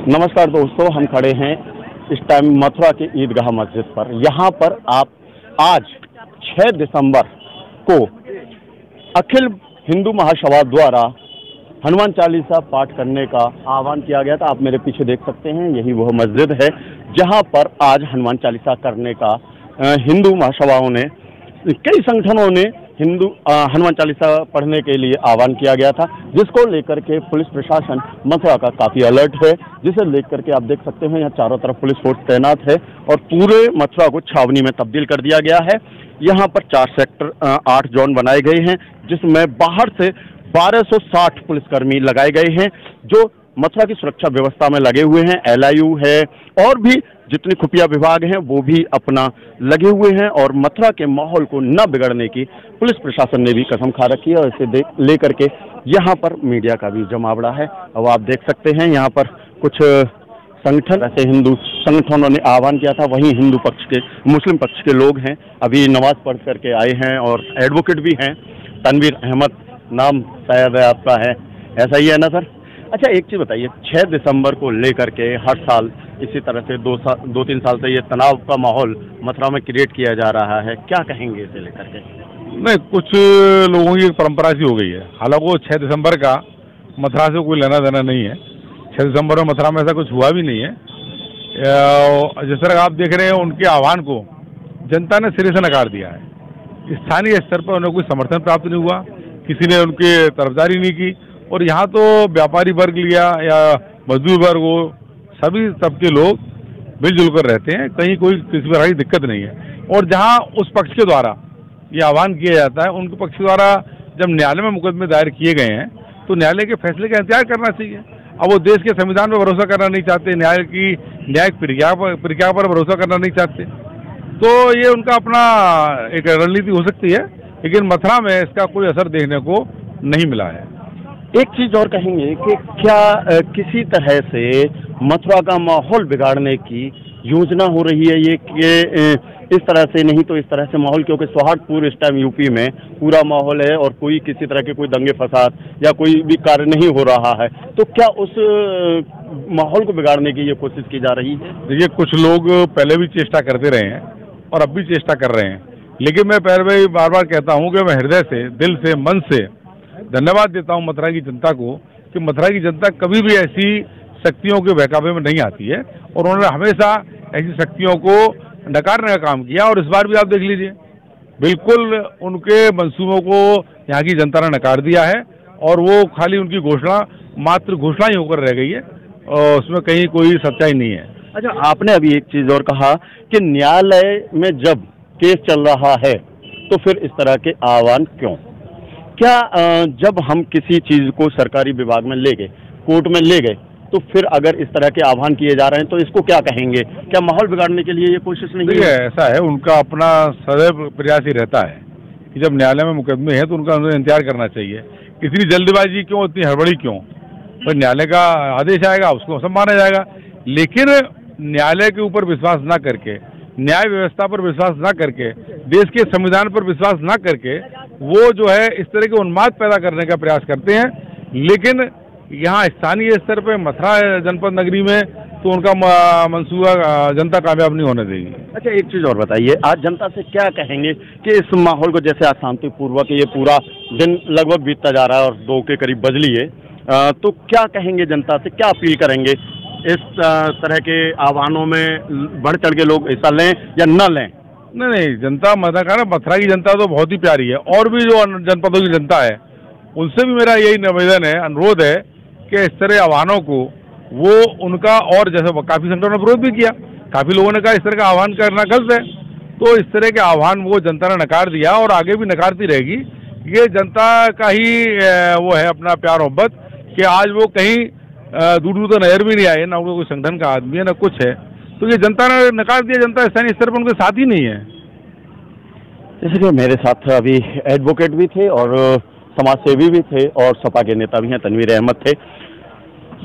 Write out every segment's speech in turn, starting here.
नमस्कार दोस्तों, हम खड़े हैं इस टाइम मथुरा के ईदगाह मस्जिद पर। यहाँ पर आप आज 6 दिसंबर को अखिल हिंदू महासभा द्वारा हनुमान चालीसा पाठ करने का आह्वान किया गया था। आप मेरे पीछे देख सकते हैं, यही वह मस्जिद है जहाँ पर आज हनुमान चालीसा करने का हिंदू महासभाओं ने, कई संगठनों ने हनुमान चालीसा पढ़ने के लिए आह्वान किया गया था, जिसको लेकर के पुलिस प्रशासन मथुरा का काफ़ी अलर्ट है। जिसे लेकर के आप देख सकते हैं यहाँ चारों तरफ पुलिस फोर्स तैनात है और पूरे मथुरा को छावनी में तब्दील कर दिया गया है। यहाँ पर 4 सेक्टर 8 जोन बनाए गए हैं, जिसमें बाहर से 1260 पुलिसकर्मी लगाए गए हैं जो मथुरा की सुरक्षा व्यवस्था में लगे हुए हैं। LIU है और भी जितने खुफिया विभाग हैं वो भी अपना लगे हुए हैं और मथुरा के माहौल को न बिगड़ने की पुलिस प्रशासन ने भी कसम खा रखी है। और इसे लेकर के यहाँ पर मीडिया का भी जमावड़ा है। अब आप देख सकते हैं यहाँ पर कुछ संगठन, ऐसे हिंदू संगठनों ने आह्वान किया था, वहीं हिंदू पक्ष के, मुस्लिम पक्ष के लोग हैं, अभी नमाज पढ़ करके आए हैं और एडवोकेट भी हैं। तनवीर अहमद नाम शायद आपका है, ऐसा ही है ना सर? अच्छा, एक चीज़ बताइए, 6 दिसंबर को लेकर के हर साल इसी तरह से 2-3 साल से ये तनाव का माहौल मथुरा में क्रिएट किया जा रहा है, क्या कहेंगे इसे लेकर के? नहीं, कुछ लोगों की एक परंपरा सी हो गई है। हालांकि वो 6 दिसंबर का मथुरा से कोई लेना देना नहीं है। 6 दिसंबर में मथुरा में ऐसा कुछ हुआ भी नहीं है। जिस तरह आप देख रहे हैं, उनके आह्वान को जनता ने सिरे से नकार दिया है। स्थानीय स्तर पर उन्हें कोई समर्थन प्राप्त नहीं हुआ, किसी ने उनकी तरफदारी नहीं की। और यहाँ तो व्यापारी वर्ग लिया या मजदूर वर्ग हो, सभी सबके लोग मिलजुल कर रहते हैं, कहीं कोई किसी प्रकार की दिक्कत नहीं है। और जहाँ उस पक्ष के द्वारा ये आह्वान किया जाता है, उनके पक्ष के द्वारा जब न्यायालय में मुकदमे दायर किए गए हैं तो न्यायालय के फैसले का इंतजार करना चाहिए। अब वो देश के संविधान पर भरोसा करना नहीं चाहते, न्याय की न्यायिक प्रक्रिया पर भरोसा करना नहीं चाहते, तो ये उनका अपना एक रणनीति हो सकती है, लेकिन मथुरा में इसका कोई असर देखने को नहीं मिला है। एक चीज और कहेंगे कि क्या किसी तरह से मथुरा का माहौल बिगाड़ने की योजना हो रही है ये कि इस तरह से नहीं तो इस तरह से माहौल, क्योंकि सौहार्दपूर्ण इस टाइम यूपी में पूरा माहौल है और कोई किसी तरह के कोई दंगे फसाद या कोई भी कार्य नहीं हो रहा है, तो क्या उस माहौल को बिगाड़ने की ये कोशिश की जा रही है? देखिए, कुछ लोग पहले भी चेष्टा करते रहे हैं और अब भी चेष्टा कर रहे हैं, लेकिन मैं पहले भी बार बार कहता हूँ कि मैं हृदय से, दिल से, मन से धन्यवाद देता हूं मथुरा की जनता को कि मथुरा की जनता कभी भी ऐसी शक्तियों के बहकावे में नहीं आती है और उन्होंने हमेशा ऐसी शक्तियों को नकारने का काम किया। और इस बार भी आप देख लीजिए, बिल्कुल उनके मंसूबों को यहाँ की जनता ने नकार दिया है और वो खाली उनकी घोषणा, मात्र घोषणा ही होकर रह गई है और उसमें कहीं कोई सच्चाई नहीं है। अच्छा, आपने अभी एक चीज़ और कहा कि न्यायालय में जब केस चल रहा है तो फिर इस तरह के आह्वान क्यों? क्या जब हम किसी चीज़ को सरकारी विभाग में ले गए, कोर्ट में ले गए, तो फिर अगर इस तरह के आह्वान किए जा रहे हैं तो इसको क्या कहेंगे? क्या माहौल बिगाड़ने के लिए ये कोशिश नहीं है? ऐसा है, उनका अपना सदैव प्रयास ही रहता है कि जब न्यायालय में मुकदमे हैं तो उनका इंतजार करना चाहिए। इतनी जल्दबाजी क्यों, इतनी हड़बड़ी क्यों? पर न्यायालय का आदेश आएगा, उसको सब माना जाएगा। लेकिन न्यायालय के ऊपर विश्वास ना करके, न्याय व्यवस्था पर विश्वास ना करके, देश के संविधान पर विश्वास ना करके वो जो है इस तरह के उन्माद पैदा करने का प्रयास करते हैं। लेकिन यहाँ स्थानीय स्तर पर मथुरा जनपद नगरी में तो उनका मंसूबा जनता कामयाब नहीं होने देगी। अच्छा, एक चीज़ और बताइए, आज जनता से क्या कहेंगे कि इस माहौल को, जैसे आज शांतिपूर्वक ये पूरा दिन लगभग बीतता जा रहा है और 2 के करीब बज लिए, तो क्या कहेंगे जनता से, क्या अपील करेंगे? इस तरह के आह्वानों में बढ़ चढ़ के लोग हिस्सा लें या न लें? नहीं, जनता मथुरा की जनता तो बहुत ही प्यारी है और भी जो जनपदों की जनता है उनसे भी मेरा यही निवेदन है, अनुरोध है कि इस तरह आह्वानों को वो उनका, और जैसे काफ़ी संगठनों ने विरोध भी किया, काफ़ी लोगों ने कहा इस तरह का आह्वान करना गलत है, तो इस तरह के आह्वान वो जनता ने नकार दिया और आगे भी नकारती रहेगी। ये जनता का ही वो है अपना प्यार मोहब्बत कि आज वो कहीं दूर तो नजर भी नहीं आए, ना उनका कोई संगठन का आदमी है ना कुछ है, तो ये जनता ने नकार दिया। जनता स्थानीय स्तर पर उनके साथ ही नहीं है। जैसे कि मेरे साथ अभी एडवोकेट भी थे और समाजसेवी भी थे और सपा के नेता भी हैं, तनवीर अहमद थे।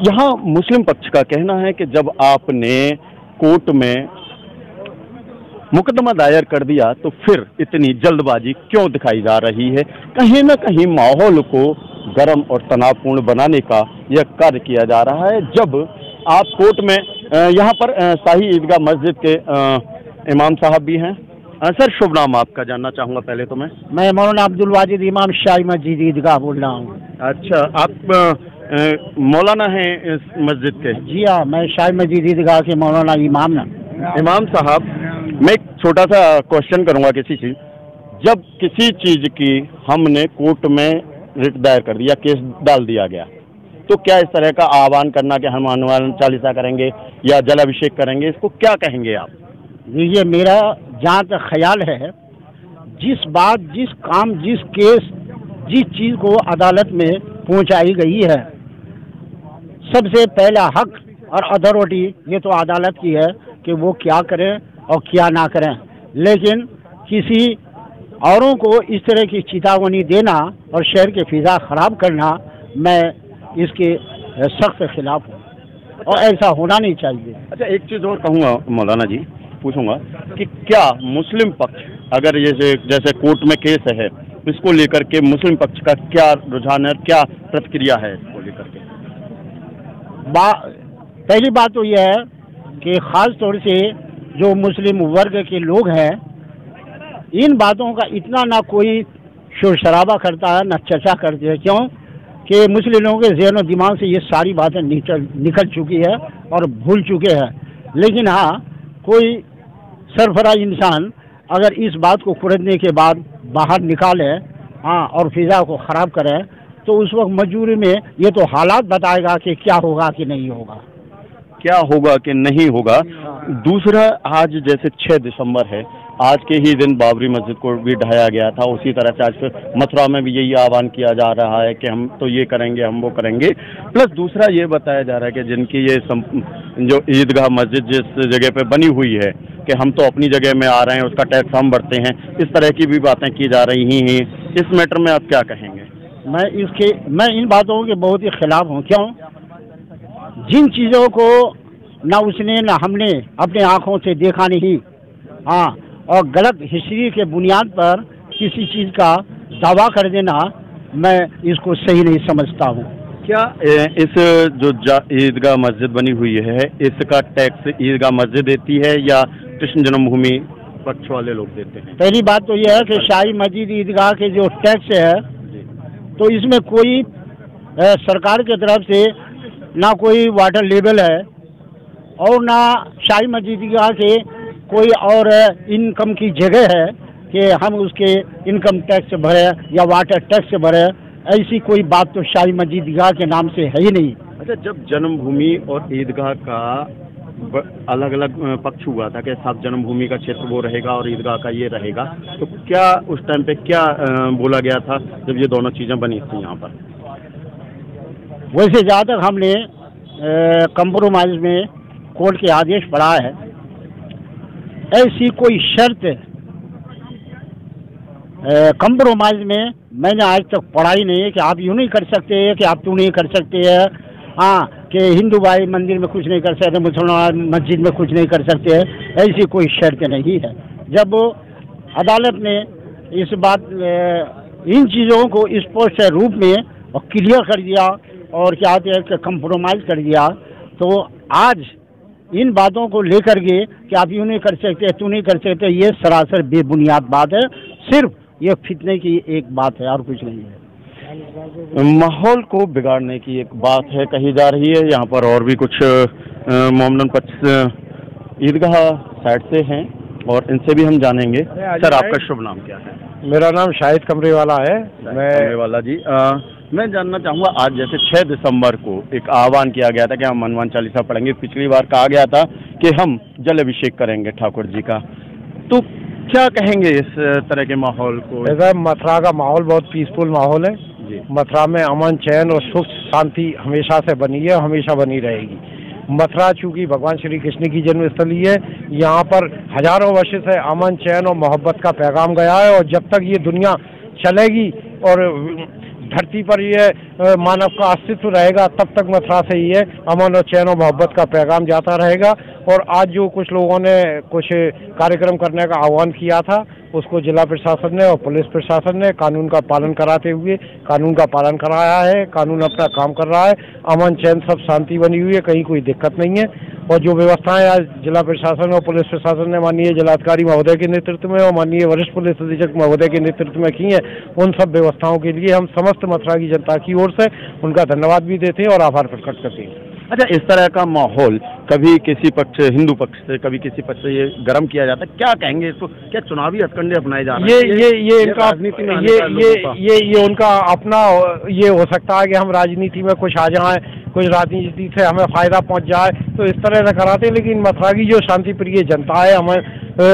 यहाँ मुस्लिम पक्ष का कहना है कि जब आपने कोर्ट में मुकदमा दायर कर दिया तो फिर इतनी जल्दबाजी क्यों दिखाई जा रही है? कहीं ना कहीं माहौल को गर्म और तनावपूर्ण बनाने का यह कार्य किया जा रहा है। जब आप कोर्ट में यहाँ पर शाही ईदगाह मस्जिद के इमाम साहब भी हैं। सर, शुभ नाम आपका जानना चाहूँगा पहले तो मैं मौलाना अब्दुल वाजिद इमाम शाही मस्जिद ईदगाह बोल रहा हूँ। अच्छा, आप मौलाना हैं इस मस्जिद के? जी हाँ, मैं शाही मस्जिद ईदगाह के मौलाना इमाम ना। इमाम साहब, मैं एक छोटा सा क्वेश्चन करूँगा किसी चीज़, जब किसी चीज़ की हमने कोर्ट में रिट दायर कर दिया, केस डाल दिया गया, तो क्या इस तरह का आह्वान करना कि हम हनुमान चालीसा करेंगे या जलाभिषेक करेंगे, इसको क्या कहेंगे आप? ये मेरा जहाँ तक ख्याल है, जिस बात, जिस काम, जिस केस, जिस चीज़ को अदालत में पहुँचाई गई है, सबसे पहला हक और अथॉरिटी ये तो अदालत की है कि वो क्या करें और क्या ना करें। लेकिन किसी औरों को इस तरह की चेतावनी देना और शहर की फिजा ख़राब करना, मैं इसके सख्त खिलाफ हूँ और ऐसा होना नहीं चाहिए। अच्छा, एक चीज़ और कहूँगा मौलाना जी, पूछूंगा कि क्या मुस्लिम पक्ष, अगर ये जैसे कोर्ट में केस है, इसको लेकर के मुस्लिम पक्ष का क्या रुझान है, क्या प्रतिक्रिया है इसको लेकर के? पहली बात तो यह है कि ख़ास तौर से जो मुस्लिम वर्ग के लोग हैं, इन बातों का इतना ना कोई शोर शराबा करता है, ना चर्चा करते हैं। क्यों कि मुस्लिम लोगों के ज़हन और दिमाग से ये सारी बातें निकल चुकी है और भूल चुके हैं। लेकिन हाँ, कोई सरफराज इंसान अगर इस बात को कुरेदने के बाद बाहर निकाले, हाँ, और फिजा को ख़राब करे, तो उस वक्त मजबूरी में ये तो हालात बताएगा कि क्या होगा कि नहीं होगा, क्या होगा कि नहीं होगा। दूसरा, आज जैसे 6 दिसंबर है, आज के ही दिन बाबरी मस्जिद को भी ढाया गया था, उसी तरह से आज फिर मथुरा में भी यही आह्वान किया जा रहा है कि हम तो ये करेंगे, हम वो करेंगे। प्लस दूसरा ये बताया जा रहा है कि जिनकी ये जो ईदगाह मस्जिद जिस जगह पे बनी हुई है कि हम तो अपनी जगह में आ रहे हैं, उसका टैक्स हम भरते हैं, इस तरह की भी बातें की जा रही हैं। इस मैटर में आप क्या कहेंगे? मैं इन बातों के बहुत ही खिलाफ हूँ। क्यों? जिन चीज़ों को ना उसने ना हमने अपने आँखों से देखा नहीं, हाँ, और गलत हिस्ट्री के बुनियाद पर किसी चीज़ का दावा कर देना, मैं इसको सही नहीं समझता हूँ। क्या इस जो ईदगाह मस्जिद बनी हुई है, इसका टैक्स ईदगाह मस्जिद देती है या कृष्ण जन्मभूमि पक्ष वाले लोग देते हैं? पहली बात तो यह है कि शाही मस्जिद ईदगाह के जो टैक्स है, तो इसमें कोई सरकार की तरफ से ना कोई वाटर लेवल है और ना शाही मस्जिद ईदगाह के कोई और इनकम की जगह है कि हम उसके इनकम टैक्स भरे या वाटर टैक्स भरे। ऐसी कोई बात तो शाही मस्जिद ईदगाह के नाम से है ही नहीं। अच्छा, जब जन्मभूमि और ईदगाह का अलग अलग पक्ष हुआ था कि साहब जन्मभूमि का क्षेत्र वो रहेगा और ईदगाह का ये रहेगा, तो क्या उस टाइम पे क्या बोला गया था जब ये दोनों चीज़ें बनी थी यहाँ पर? वैसे जहाँ तक हमने कंप्रोमाइज में कोर्ट के आदेश पढ़ा है, ऐसी कोई शर्त कंप्रोमाइज में मैंने आज तक पढ़ा ही नहीं है कि आप यूँ नहीं कर सकते, कि आप तू नहीं कर सकते है, हाँ, कि हिंदू भाई मंदिर में कुछ नहीं कर सकते, मुसलमान मस्जिद में कुछ नहीं कर सकते हैं। ऐसी कोई शर्त नहीं है। जब अदालत ने इस बात, इन चीज़ों को स्पष्ट रूप में और क्लियर कर दिया और क्या कहते हैं कंप्रोमाइज़ कर दिया, तो आज इन बातों को लेकर के कि आप यूँ नहीं कर सकते, तू नहीं कर सकते, ये सरासर बेबुनियाद बात है। सिर्फ ये फितने की एक बात है और कुछ नहीं है। माहौल को बिगाड़ने की एक बात है कही जा रही है। यहाँ पर और भी कुछ मोमडन पक्ष ईदगाह साइड से हैं और इनसे भी हम जानेंगे। सर, आपका शुभ नाम क्या है? मेरा नाम शाहिद कमरेवाला है। कमरेवाला जी, मैं जानना चाहूँगा, आज जैसे 6 दिसंबर को एक आह्वान किया गया था कि हम हनुमान चालीसा पढ़ेंगे, पिछली बार कहा गया था कि हम जल अभिषेक करेंगे ठाकुर जी का, तो क्या कहेंगे इस तरह के माहौल को? ऐसा मथुरा का माहौल बहुत पीसफुल माहौल है जी। मथुरा में अमन, चैन और सुख शांति हमेशा से बनी है, हमेशा बनी रहेगी। मथुरा चूँकि भगवान श्री कृष्ण की जन्मस्थली है, यहाँ पर हजारों वर्ष से अमन, चैन और मोहब्बत का पैगाम गया है और जब तक ये दुनिया चलेगी और धरती पर ये मानव का अस्तित्व रहेगा तब तक मथुरा से ही है अमन और चैन और मोहब्बत का पैगाम जाता रहेगा। और आज जो कुछ लोगों ने कुछ कार्यक्रम करने का आह्वान किया था उसको जिला प्रशासन ने और पुलिस प्रशासन ने कानून का पालन कराते हुए कानून का पालन कराया है। कानून अपना काम कर रहा है, अमन चैन सब शांति बनी हुई है, कहीं कोई दिक्कत नहीं है। और जो व्यवस्थाएं आज जिला प्रशासन और पुलिस प्रशासन ने माननीय जिलाधिकारी महोदय के नेतृत्व में और माननीय वरिष्ठ पुलिस अधीक्षक महोदय के नेतृत्व में की हैं, उन सब व्यवस्थाओं के लिए हम समस्त मथुरा की जनता की ओर से उनका धन्यवाद भी देते हैं और आभार प्रकट करते हैं। अच्छा, इस तरह का माहौल कभी किसी पक्ष हिंदू पक्ष से कभी किसी पक्ष से ये गर्म किया जाता है, क्या कहेंगे इसको? क्या चुनावी हथकंडे अपनाए जा रहे हैं? ये इनका राजनीति में ये उनका अपना ये हो सकता है कि हम राजनीति में कुछ आ जाएं, कुछ राजनीति से हमें फायदा पहुंच जाए, तो इस तरह से कराते हैं। लेकिन मथुरा की जो शांति प्रिय जनता है,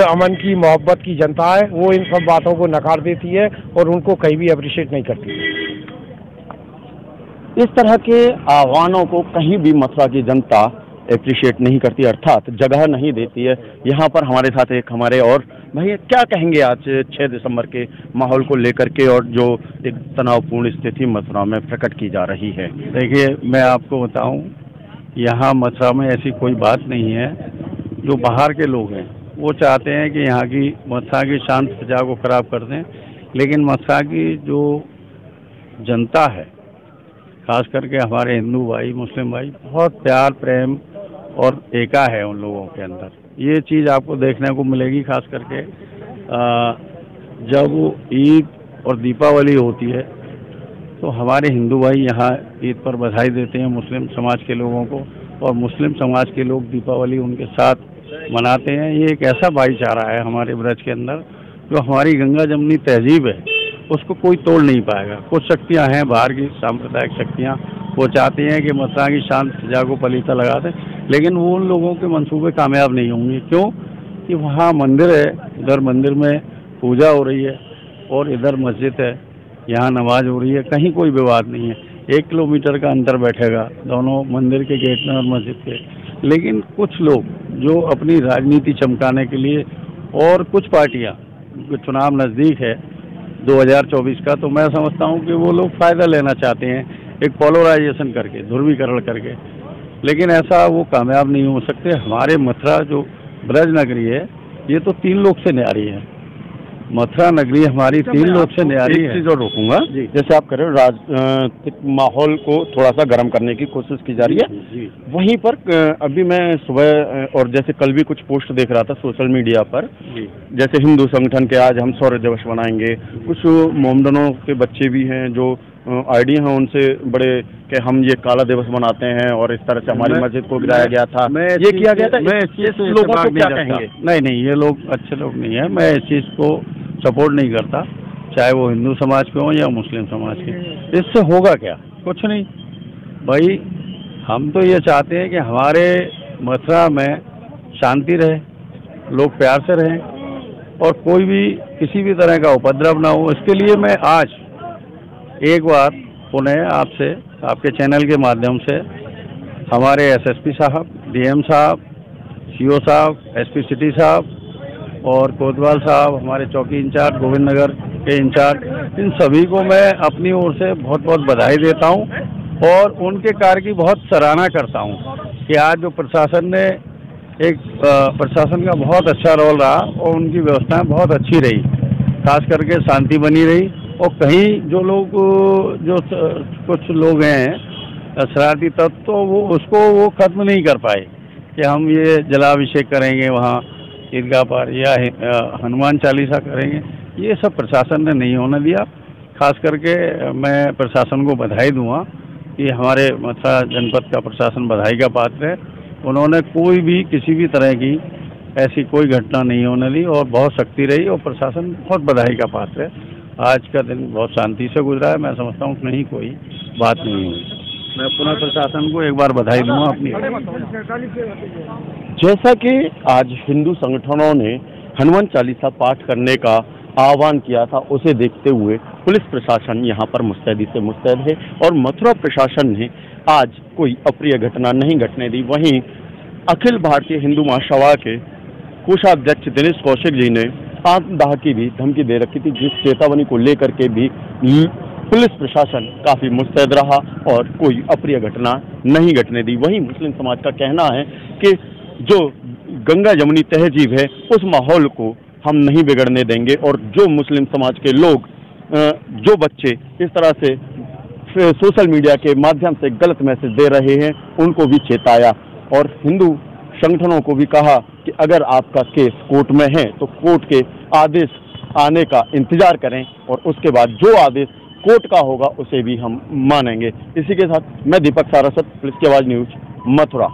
अमन की मोहब्बत की जनता है, वो इन सब बातों को नकार देती है और उनको कहीं भी अप्रिशिएट नहीं करती। इस तरह के आह्वानों को कहीं भी मथुरा की जनता एप्रिशिएट नहीं करती, अर्थात जगह नहीं देती है। यहाँ पर हमारे साथ एक हमारे और भैया, क्या कहेंगे आज 6 दिसंबर के माहौल को लेकर के और जो एक तनावपूर्ण स्थिति मथुरा में प्रकट की जा रही है? देखिए, मैं आपको बताऊं, यहाँ मथुरा में ऐसी कोई बात नहीं है। जो बाहर के लोग हैं वो चाहते हैं कि यहाँ की मथुरा की शांत प्रजा को खराब कर दें, लेकिन मथुरा की जो जनता है, खास करके हमारे हिंदू भाई मुस्लिम भाई, बहुत प्यार प्रेम और एका है उन लोगों के अंदर। ये चीज़ आपको देखने को मिलेगी, खास करके जब ईद और दीपावली होती है तो हमारे हिंदू भाई यहाँ ईद पर बधाई देते हैं मुस्लिम समाज के लोगों को, और मुस्लिम समाज के लोग दीपावली उनके साथ मनाते हैं। ये एक ऐसा भाईचारा है हमारे ब्रज के अंदर, जो हमारी गंगा जमुनी तहजीब है उसको कोई तोड़ नहीं पाएगा। कुछ शक्तियां हैं बाहर की सांप्रदायिक शक्तियां, वो चाहती हैं कि मथुरा की शांत प्रजा को पलीता लगा दें, लेकिन वो उन लोगों के मंसूबे कामयाब नहीं होंगे। क्यों? कि वहाँ मंदिर है, उधर मंदिर में पूजा हो रही है और इधर मस्जिद है, यहाँ नमाज हो रही है, कहीं कोई विवाद नहीं है। 1 किलोमीटर का अंतर बैठेगा दोनों मंदिर के गेट में और मस्जिद के। लेकिन कुछ लोग जो अपनी राजनीति चमकाने के लिए, और कुछ पार्टियाँ, चुनाव नज़दीक है 2024 का, तो मैं समझता हूँ कि वो लोग फ़ायदा लेना चाहते हैं एक पोलराइजेशन करके, ध्रुवीकरण करके, लेकिन ऐसा वो कामयाब नहीं हो सकते। हमारे मथुरा जो ब्रज नगरी है, ये तो 3 लोक से न्यारी है। मथुरा नगरी हमारी 3 लोक से न्यारी है। एक चीज़ और रोकूंगा, जैसे आप कह रहे हो राजनीतिक माहौल को थोड़ा सा गर्म करने की कोशिश की जा रही है, वहीं पर अभी मैं सुबह और जैसे कल भी कुछ पोस्ट देख रहा था सोशल मीडिया पर, जैसे हिंदू संगठन के आज हम शौर्य दिवस मनाएंगे, कुछ मोमडनों के बच्चे भी हैं जो आईडी हैं उनसे बड़े कि हम ये काला दिवस मनाते हैं और इस तरह से हमारी मस्जिद को गिराया गया था, ये किया गया था। मैं इस चीज़ से लोगों को क्या कहेंगे? नहीं, ये लोग अच्छे लोग नहीं है। मैं इस चीज़ को सपोर्ट नहीं करता, चाहे वो हिंदू समाज के हों या मुस्लिम समाज के। इससे होगा क्या? कुछ नहीं भाई। हम तो ये चाहते हैं कि हमारे मथुरा में शांति रहे, लोग प्यार से रहें और कोई भी किसी भी तरह का उपद्रव ना हो। इसके लिए मैं आज एक बार पुनः आपसे, आपके चैनल के माध्यम से, हमारे एसएसपी साहब, डीएम साहब, सीओ साहब, एसपी सिटी साहब और कोतवाल साहब, हमारे चौकी इंचार्ज, गोविंद नगर के इंचार्ज, इन सभी को मैं अपनी ओर से बहुत बहुत बधाई देता हूं और उनके कार्य की बहुत सराहना करता हूं कि आज जो प्रशासन ने एक प्रशासन का बहुत अच्छा रोल रहा और उनकी व्यवस्थाएं बहुत अच्छी रही, खास करके शांति बनी रही। और कहीं जो लोग, जो कुछ लोग हैं शरारती तत्व, तो वो खत्म नहीं कर पाए कि हम ये जलाभिषेक करेंगे वहाँ ईदगाह पर या हनुमान चालीसा करेंगे। ये सब प्रशासन ने नहीं होने दिया। खास करके मैं प्रशासन को बधाई दूंगा कि हमारे मथुरा जनपद का प्रशासन बधाई का पात्र है। उन्होंने कोई भी किसी भी तरह की ऐसी कोई घटना नहीं होने दी और बहुत सख्ती रही और प्रशासन बहुत बधाई का पात्र है। आज का दिन बहुत शांति से गुजरा है। मैं समझता हूँ कहीं कोई बात नहीं हुई। मैं पुनः प्रशासन को एक बार बधाई दूंगा अपनी। जैसा कि आज हिंदू संगठनों ने हनुमान चालीसा पाठ करने का आह्वान किया था, उसे देखते हुए पुलिस प्रशासन यहाँ पर मुस्तैदी से मुस्तैद है और मथुरा प्रशासन ने आज कोई अप्रिय घटना नहीं घटने दी। वहीं अखिल भारतीय हिंदू महासभा के कोषाध्यक्ष दिनेश कौशिक जी ने आत्मदाह की भी धमकी दे रखी थी, जिस चेतावनी को लेकर के भी पुलिस प्रशासन काफी मुस्तैद रहा और कोई अप्रिय घटना नहीं घटने दी। वहीं मुस्लिम समाज का कहना है कि जो गंगा जमुनी तहजीब है उस माहौल को हम नहीं बिगड़ने देंगे और जो मुस्लिम समाज के लोग, जो बच्चे इस तरह से सोशल मीडिया के माध्यम से गलत मैसेज दे रहे हैं उनको भी चेताया और हिंदू संगठनों को भी कहा कि अगर आपका केस कोर्ट में है तो कोर्ट के आदेश आने का इंतजार करें और उसके बाद जो आदेश कोर्ट का होगा उसे भी हम मानेंगे। इसी के साथ मैं दीपक सारस्वत, पुलिस की आवाज न्यूज, मथुरा।